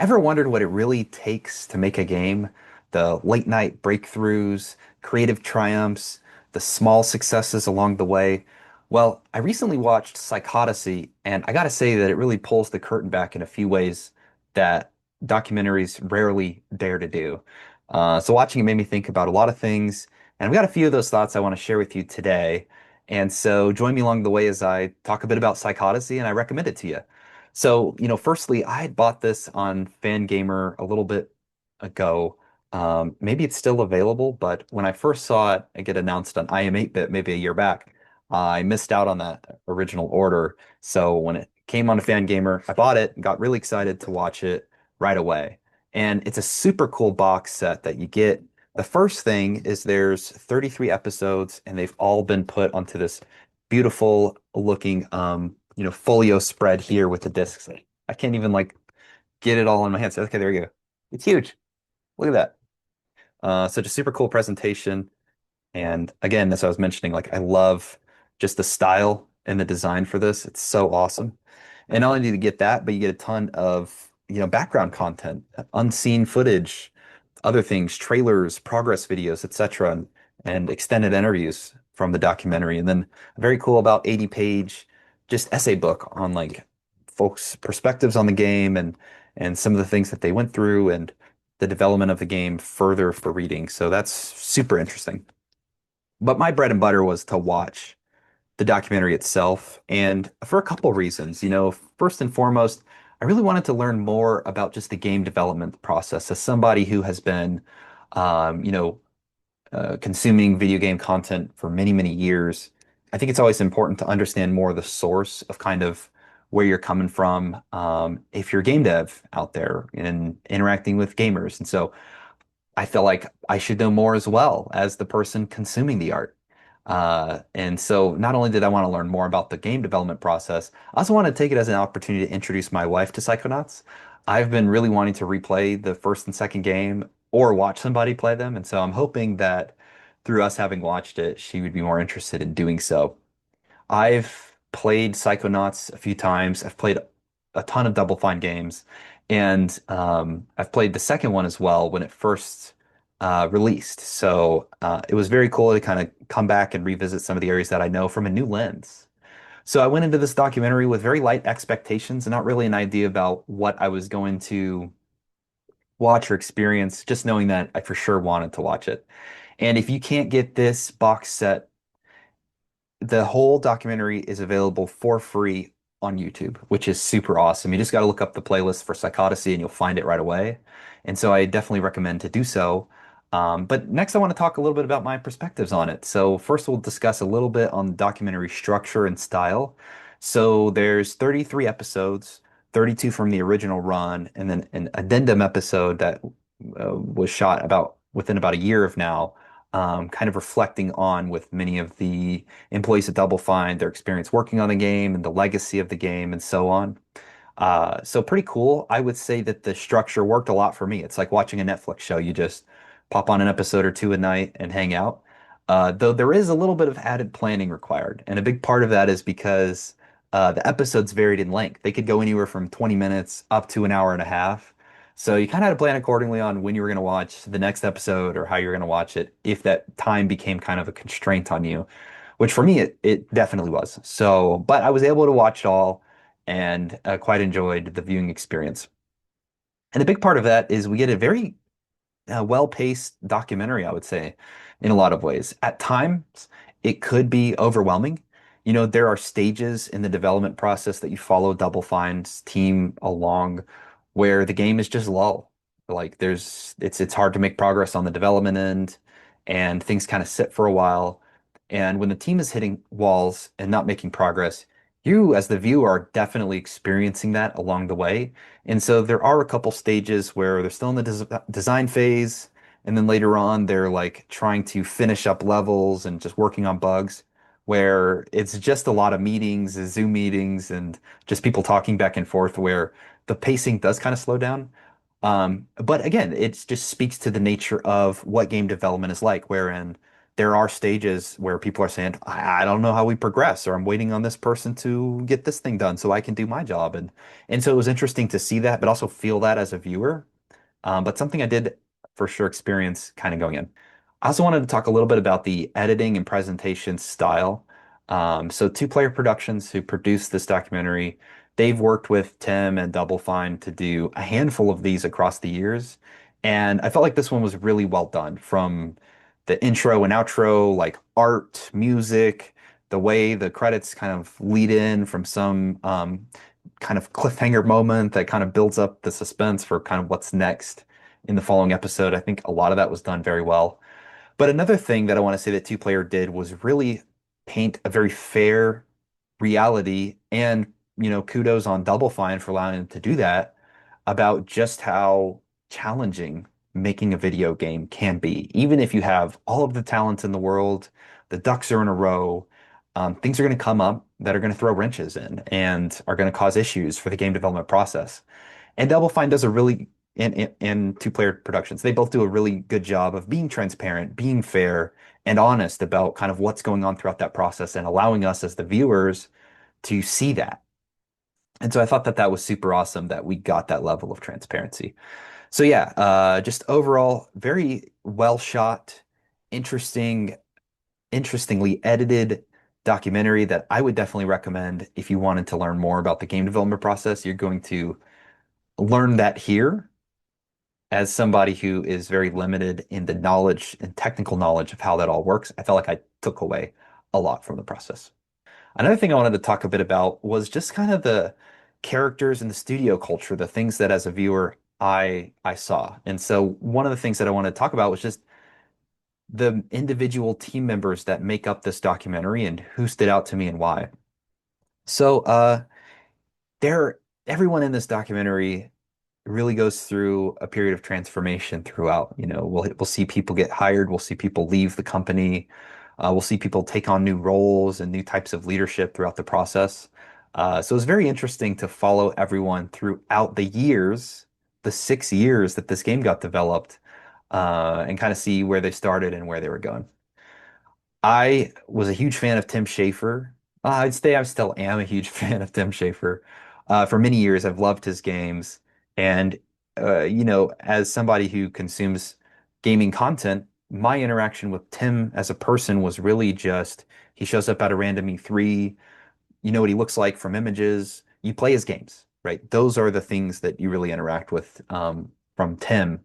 Ever wondered what it really takes to make a game? The late night breakthroughs, creative triumphs, the small successes along the way? Well, I recently watched Psychodicy, and I gotta say that it really pulls the curtain back in a few ways that documentaries rarely dare to do. So watching it made me think about a lot of things, and I've got a few of those thoughts I want to share with you today. And so join me along the way as I talk a bit about Psychodicy, and I recommend it to you. So, firstly, I had bought this on Fangamer a little bit ago. Maybe it's still available, but when I first saw it get announced on IM8-bit maybe a year back, I missed out on that original order. So when it came on Fangamer, I bought it and got really excited to watch it right away. And it's a super cool box set that you get. The first thing is there's 33 episodes, and they've all been put onto this beautiful looking folio spread here with the discs. I can't even like get it all in my hands. Okay, there you go. It's huge. Look at that. Such a super cool presentation. And again, as I was mentioning, like I love just the style and the design for this. It's so awesome. And not only do you get that, but you get a ton of, background content, unseen footage, other things, trailers, progress videos, etc., and extended interviews from the documentary. And then very cool about 80-page just essay book on like folks' perspectives on the game and some of the things that they went through and the development of the game further for reading. So that's super interesting. But my bread and butter was to watch the documentary itself, and for a couple reasons. First and foremost, I really wanted to learn more about just the game development process as somebody who has been, um, you know, consuming video game content for many, many years. I think it's always important to understand more of the source of kind of where you're coming from, if you're a game dev out there and interacting with gamers. And so I feel like I should know more as well as the person consuming the art. And so not only did I want to learn more about the game development process, I also want to take it as an opportunity to introduce my wife to Psychonauts. I've been really wanting to replay the first and second game or watch somebody play them. And so I'm hoping that through us having watched it, she would be more interested in doing so. I've played Psychonauts a few times. I've played a ton of Double Fine games, and I've played the second one as well when it first released. So it was very cool to kind of come back and revisit some of the areas that I know from a new lens. So I went into this documentary with very light expectations and not really an idea about what I was going to watch or experience, just knowing that I for sure wanted to watch it. And if you can't get this box set, the whole documentary is available for free on YouTube, which is super awesome. You just got to look up the playlist for Psychodicy and you'll find it right away. And so I definitely recommend to do so. But next, I want to talk a little bit about my perspectives on it. So first, we'll discuss a little bit on the documentary structure and style. So there's 33 episodes, 32 from the original run, and then an addendum episode that was shot about within about a year of now, kind of reflecting on with many of the employees at Double Fine, their experience working on the game and the legacy of the game and so on. So pretty cool. I would say that the structure worked a lot for me. It's like watching a Netflix show. You just pop on an episode or two a night and hang out. Though there is a little bit of added planning required. And a big part of that is because the episodes varied in length. They could go anywhere from 20 minutes up to an hour and a half. So you kind of had to plan accordingly on when you were going to watch the next episode or how you're going to watch it if that time became kind of a constraint on you, which for me, it definitely was. So, but I was able to watch it all and quite enjoyed the viewing experience. And a big part of that is we get a very well-paced documentary, I would say, in a lot of ways. At times, it could be overwhelming. There are stages in the development process that you follow Double Fine's team along where the game is just lull. Like it's hard to make progress on the development end, and things kind of sit for a while. And when the team is hitting walls and not making progress, you as the viewer are definitely experiencing that along the way. And so there are a couple stages where they're still in the design phase, and then later on they're like trying to finish up levels and just working on bugs, where it's just a lot of meetings, Zoom meetings, and just people talking back and forth, where the pacing does kind of slow down. But again, it just speaks to the nature of what game development is like, wherein there are stages where people are saying, I don't know how we progress, or I'm waiting on this person to get this thing done so I can do my job. And so it was interesting to see that, but also feel that as a viewer. But something I did for sure experience kind of going in. I also wanted to talk a little bit about the editing and presentation style. So Two Player Productions, who produced this documentary, they've worked with Tim and Double Fine to do a handful of these across the years. And I felt like this one was really well done from the intro and outro, like art, music, the way the credits kind of lead in from some kind of cliffhanger moment that kind of builds up the suspense for kind of what's next in the following episode. I think a lot of that was done very well. But another thing that I want to say that Two Player did was really paint a very fair reality, and kudos on Double Fine for allowing him to do that, about just how challenging making a video game can be. Even if you have all of the talent in the world, the ducks are in a row, things are going to come up that are going to throw wrenches in and are going to cause issues for the game development process. And Double Fine does a really and Two Player Productions, they both do a really good job of being transparent, being fair, and honest about kind of what's going on throughout that process and allowing us as the viewers to see that. And so I thought that that was super awesome that we got that level of transparency. So yeah, just overall, very well shot, interesting, interestingly edited documentary that I would definitely recommend if you wanted to learn more about the game development process. You're going to learn that here as somebody who is very limited in the knowledge and technical knowledge of how that all works. I felt like I took away a lot from the process. Another thing I wanted to talk a bit about was just kind of the characters and the studio culture, the things that as a viewer I saw. And so one of the things that I wanted to talk about was just the individual team members that make up this documentary and who stood out to me and why. So there everyone in this documentary really goes through a period of transformation throughout. We'll see people get hired, we'll see people leave the company, we'll see people take on new roles and new types of leadership throughout the process. So it's very interesting to follow everyone throughout the years, the 6 years that this game got developed, and kind of see where they started and where they were going. I was a huge fan of Tim Schafer. I'd say I still am a huge fan of Tim Schafer. For many years, I've loved his games. And, as somebody who consumes gaming content, my interaction with Tim as a person was really just he shows up at a random E3. You know what he looks like from images. You play his games, right? Those are the things that you really interact with from Tim.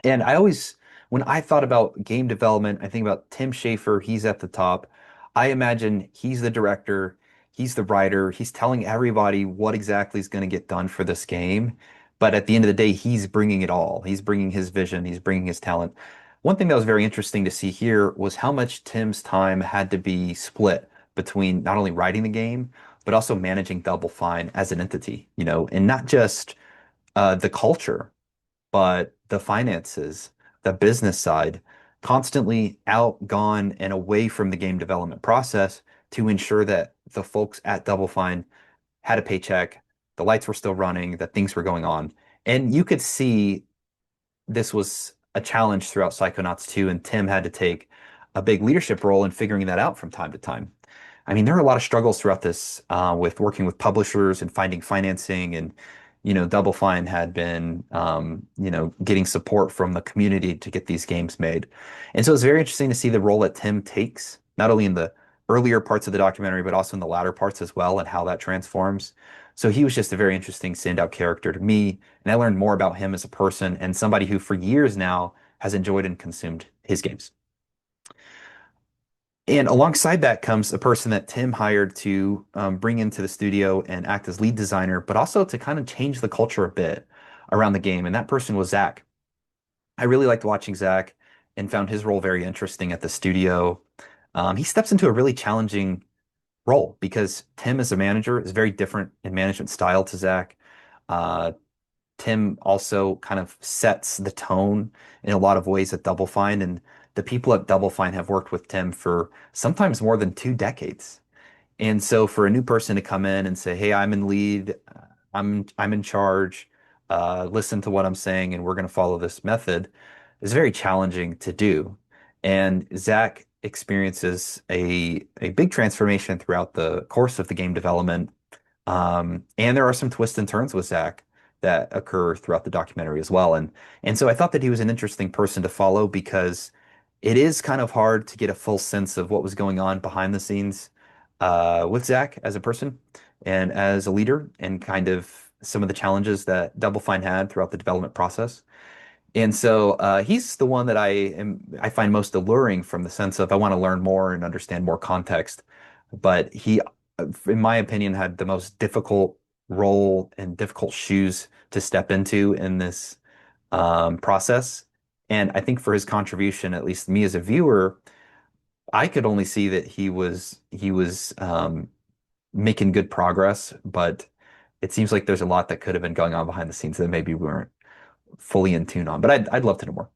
And when I thought about game development, I think about Tim Schafer, he's at the top. I imagine he's the director, he's the writer, he's telling everybody what exactly is going to get done for this game. But at the end of the day, he's bringing it all. He's bringing his vision, he's bringing his talent. One thing that was very interesting to see here was how much Tim's time had to be split between not only writing the game, but also managing Double Fine as an entity, and not just the culture but the finances, the business side, constantly out, gone, and away from the game development process to ensure that the folks at Double Fine had a paycheck, the lights were still running, that things were going on. And you could see this was a challenge throughout Psychonauts 2, and Tim had to take a big leadership role in figuring that out from time to time. I mean, there are a lot of struggles throughout this with working with publishers and finding financing. And, Double Fine had been, getting support from the community to get these games made. And so it's very interesting to see the role that Tim takes, not only in the earlier parts of the documentary, but also in the latter parts as well, and how that transforms. So he was just a very interesting standout character to me. And I learned more about him as a person and somebody who for years now has enjoyed and consumed his games. And alongside that comes a person that Tim hired to bring into the studio and act as lead designer, but also to kind of change the culture a bit around the game. And that person was Zach. I really liked watching Zach and found his role very interesting at the studio. He steps into a really challenging role because Tim, as a manager, is very different in management style to Zach. Uh, Tim also kind of sets the tone in a lot of ways at Double Fine, and the people at Double Fine have worked with Tim for sometimes more than 2 decades. And so for a new person to come in and say, "Hey, I'm in lead, I'm in charge, listen to what I'm saying, and we're going to follow this method," is very challenging to do. And Zach experiences a big transformation throughout the course of the game development. And there are some twists and turns with Zach that occur throughout the documentary as well. And so I thought that he was an interesting person to follow because it is kind of hard to get a full sense of what was going on behind the scenes with Zach as a person and as a leader, and kind of some of the challenges that Double Fine had throughout the development process. And so he's the one that I find most alluring from the sense of I want to learn more and understand more context. But he, in my opinion, had the most difficult role and difficult shoes to step into in this process. And I think for his contribution, at least me as a viewer, I could only see that he was making good progress, but it seems like there's a lot that could have been going on behind the scenes that maybe we weren't fully in tune on. But I'd love to know more.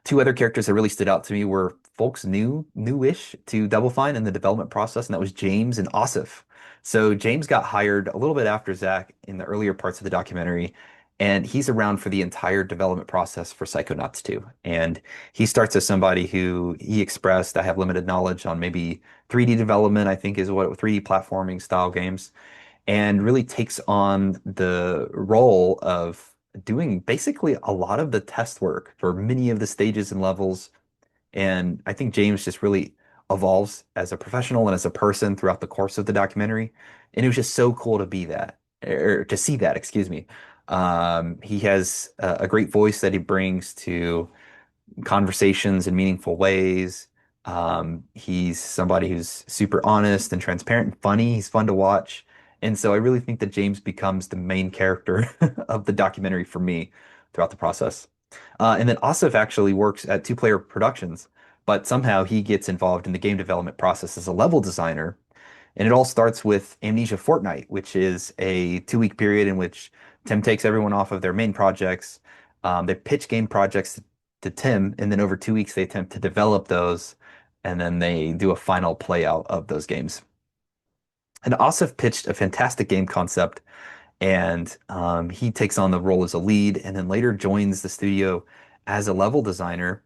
Two other characters that really stood out to me were folks newish to Double Fine in the development process, and that was James and Asif. So James got hired a little bit after Zach in the earlier parts of the documentary, and he's around for the entire development process for Psychonauts 2. And he starts as somebody who he expressed, I have limited knowledge on maybe 3D development, I think is what 3D platforming style games, and really takes on the role of doing basically a lot of the test work for many of the stages and levels. And I think James just really evolves as a professional and as a person throughout the course of the documentary. And it was just so cool to be that, or to see that, excuse me. He has a great voice that he brings to conversations in meaningful ways. He's somebody who's super honest and transparent and funny. He's fun to watch. And so I really think that James becomes the main character of the documentary for me throughout the process. And then Asif actually works at Two Player Productions, but somehow he gets involved in the game development process as a level designer. And it all starts with Amnesia Fortnight, which is a 2 week period in which Tim takes everyone off of their main projects. They pitch game projects to Tim, and then over 2 weeks they attempt to develop those, and then they do a final play out of those games. And Asif pitched a fantastic game concept, and he takes on the role as a lead, and then later joins the studio as a level designer.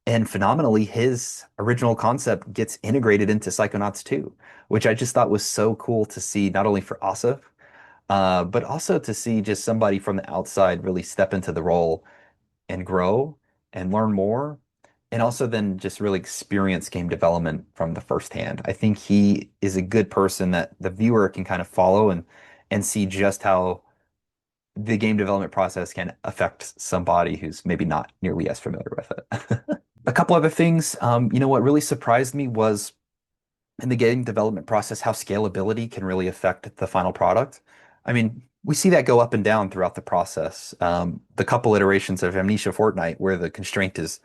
And phenomenally, his original concept gets integrated into Psychonauts 2, which I just thought was so cool to see, not only for Asif, but also to see just somebody from the outside really step into the role and grow and learn more. And also then just really experience game development from the first hand. I think he is a good person that the viewer can kind of follow and see just how the game development process can affect somebody who's maybe not nearly as familiar with it. A couple other things, what really surprised me was in the game development process, how scalability can really affect the final product. I mean, we see that go up and down throughout the process. The couple iterations of Amnesia Fortnight, where the constraint is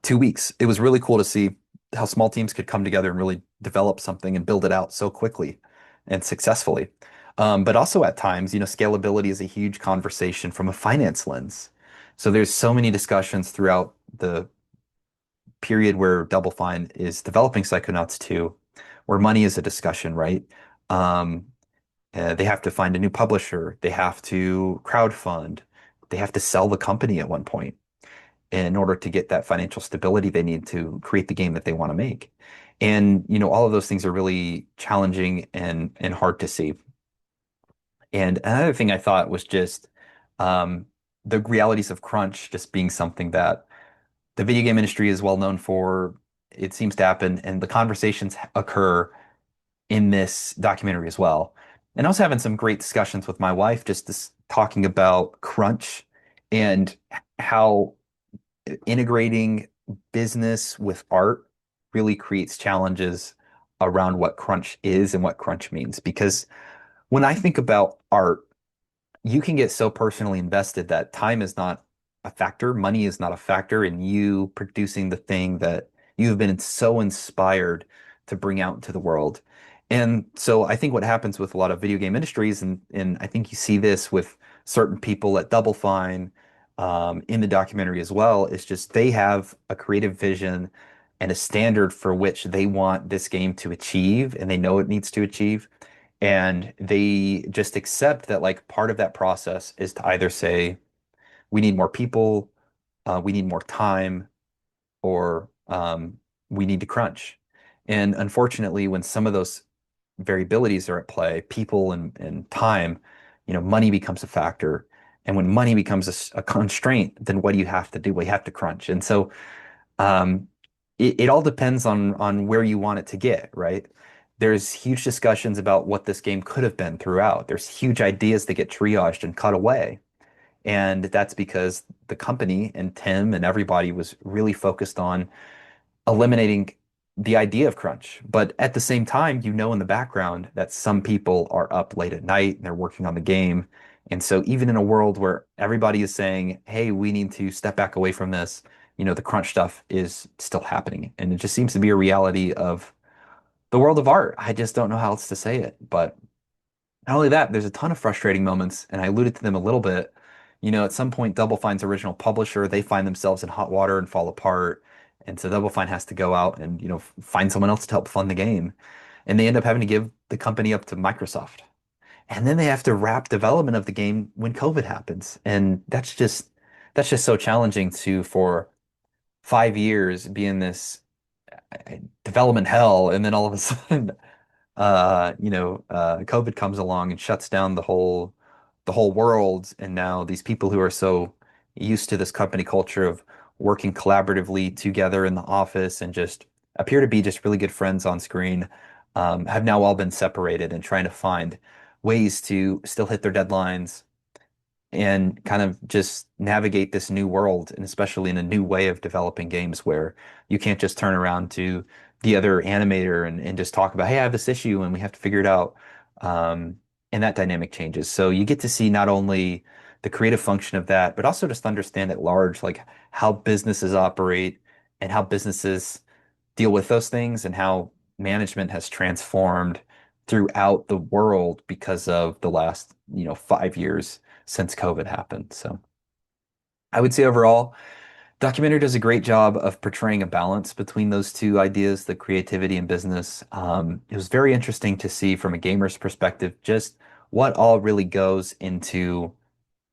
2 weeks, it was really cool to see how small teams could come together and really develop something and build it out so quickly and successfully. But also at times, scalability is a huge conversation from a finance lens. So there's so many discussions throughout the period where Double Fine is developing Psychonauts 2, where money is a discussion, right? Um, they have to find a new publisher. They have to crowdfund. They have to sell the company at one point in order to get that financial stability they need to create the game that they want to make. And, all of those things are really challenging and hard to see. And another thing I thought was just um, the realities of crunch just being something that the video game industry is well known for. It seems to happen, and the conversations occur in this documentary as well. And I was having some great discussions with my wife, just talking about crunch and how integrating business with art really creates challenges around what crunch is and what crunch means. Because when I think about art, you can get so personally invested that time is not a factor, money is not a factor in you producing the thing that you've been so inspired to bring out into the world. And so I think what happens with a lot of video game industries, and I think you see this with certain people at Double Fine, in the documentary as well, is just they have a creative vision and a standard for which they want this game to achieve, and they know it needs to achieve. And they just accept that like part of that process is to either say, we need more people, we need more time, or um, we need to crunch. And unfortunately, when some of those variabilities are at play, people and time, money becomes a factor. And when money becomes a constraint, then what do you have to do? Well, you have to crunch. And so um, it all depends on where you want it to get, right? There's huge discussions about what this game could have been throughout. There's huge ideas that get triaged and cut away. And that's because the company and Tim and everybody was really focused on eliminating the idea of crunch. But at the same time, in the background that some people are up late at night and they're working on the game. And so even in a world where everybody is saying, hey, we need to step back away from this, the crunch stuff is still happening. And it just seems to be a reality of the world of art. I just don't know how else to say it. But not only that, there's a ton of frustrating moments, and I alluded to them a little bit. At some point, Double Fine's original publisher, they find themselves in hot water and fall apart. And so Double Fine has to go out and, find someone else to help fund the game. And they end up having to give the company up to Microsoft. And then they have to wrap development of the game when COVID happens. And that's just so challenging to for 5 years be in this development hell, and then all of a sudden COVID comes along and shuts down the whole world. And now these people who are so used to this company culture of working collaboratively together in the office and just appear to be just really good friends on screen, have now all been separated and trying to find ways to still hit their deadlines and kind of just navigate this new world, and especially in a new way of developing games where you can't just turn around to the other animator and just talk about, hey, I have this issue and we have to figure it out. Um, and that dynamic changes. So you get to see not only the creative function of that, but also just understand at large, like how businesses operate and how businesses deal with those things and how management has transformed throughout the world because of the last, 5 years since COVID happened. So I would say overall, documentary does a great job of portraying a balance between those two ideas, the creativity and business. It was very interesting to see from a gamer's perspective just what all really goes into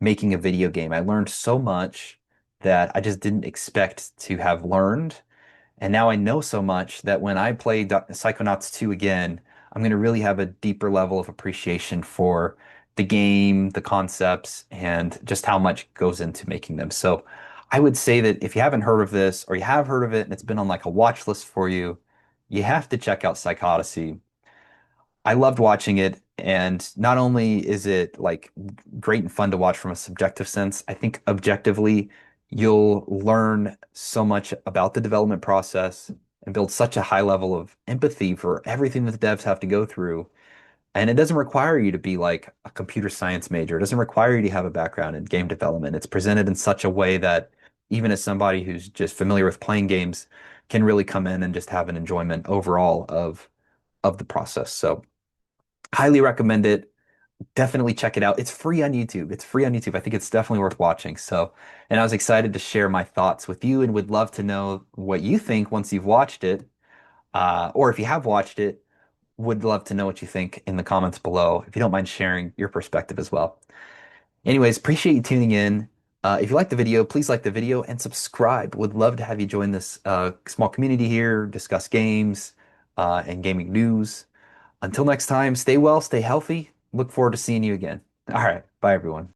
making a video game. I learned so much that I just didn't expect to have learned. And now I know so much that when I play Psychonauts 2 again, I'm going to really have a deeper level of appreciation for the game, the concepts, and just how much goes into making them. So I would say that if you haven't heard of this or you have heard of it and it's been on like a watch list for you, you have to check out Psychodyssey. I loved watching it, and not only is it like great and fun to watch from a subjective sense, I think objectively you'll learn so much about the development process and build such a high level of empathy for everything that the devs have to go through. And it doesn't require you to be like a computer science major. It doesn't require you to have a background in game development. It's presented in such a way that even as somebody who's just familiar with playing games can really come in and just have an enjoyment overall of the process. So highly recommend it. Definitely check it out. It's free on YouTube. It's free on YouTube. I think it's definitely worth watching. So, and I was excited to share my thoughts with you and would love to know what you think once you've watched it. Or if you have watched it, would love to know what you think in the comments below, if you don't mind sharing your perspective as well. Anyways, appreciate you tuning in. If you like the video, please like the video and subscribe. Would love to have you join this small community here, discuss games and gaming news. Until next time, stay well, stay healthy. Look forward to seeing you again. All right. Bye, everyone.